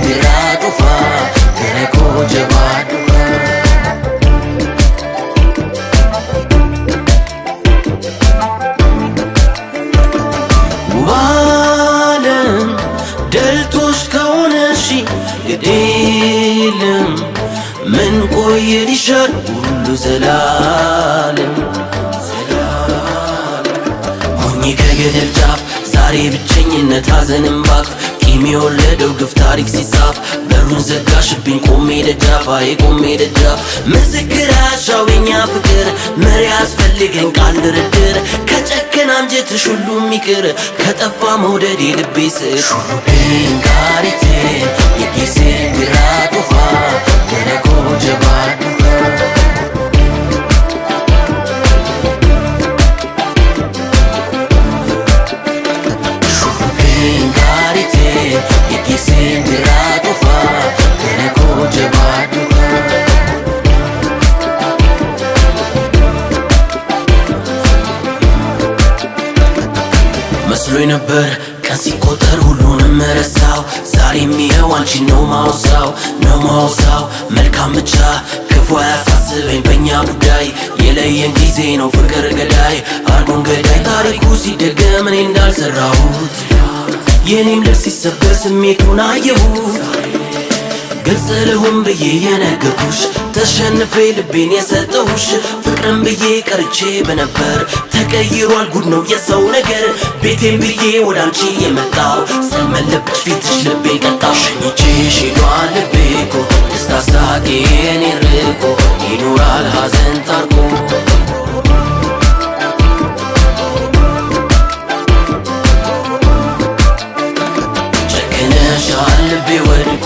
biratufa Tereko jabaduka Walem deltosh kaunashi Gedelim Men koye dishar Kullu zelalem Honyi kegedel jaf Zari ብቸኝነት ሐዘንን ባክ ቂም የወለደው ግፍ ታሪክ ሲጻፍ በሩን ዘጋሽብኝ ቆሜ ደጃፍ ቆሜ ደጃፍ ምስክር አሻው የኛ ፍቅር መሪ ያስፈልገኝ ቃል ድርድር ከጨከን አንጀትሽ ሁሉም ይቅር ከጠፋ መውደድ የልቤ ስር ሹሩቤን ጋሪቴ የጊዜ ቢራጡፋ ገረጎ ጀባዱካ መስሎኝ ነበር ቀን ሲቆጠር ሁሉንም ረሳው ዛሬም ይኸው አንቺን ነው ማውሳው መልካም ብቻ ክፉ አያሳስበኝ በእኛ ጉዳይ የለየን ጊዜ ነው ፍቅር ገዳይ አርጎን ገዳይ ታሪኩ ሲደገም እኔ እንዳልሰራሁት የኔም ልብ ሲሰበር ስሜቱን አየሁት ግልጽ ልሁን ብዬ የነገርኩሽ ተሸንፌ ልቤን የሰጠሁሽ ፍቅርን ብዬ ቀርቼ በነበር ተቀይሯል ጉድ ነው የሰው ነገር ቤቴን ብዬ ወደ አንቺ የመጣው ስልመለብሽ ፊትሽ ልቤ ቀጣው ሸኝቼሽ ሄዷል ልቤ እኮ ደስታ ሳቄ የኔን ርቆ ይኖራል ሐዘን ታርቆ ጨክነሻል ልቤ ወድቆ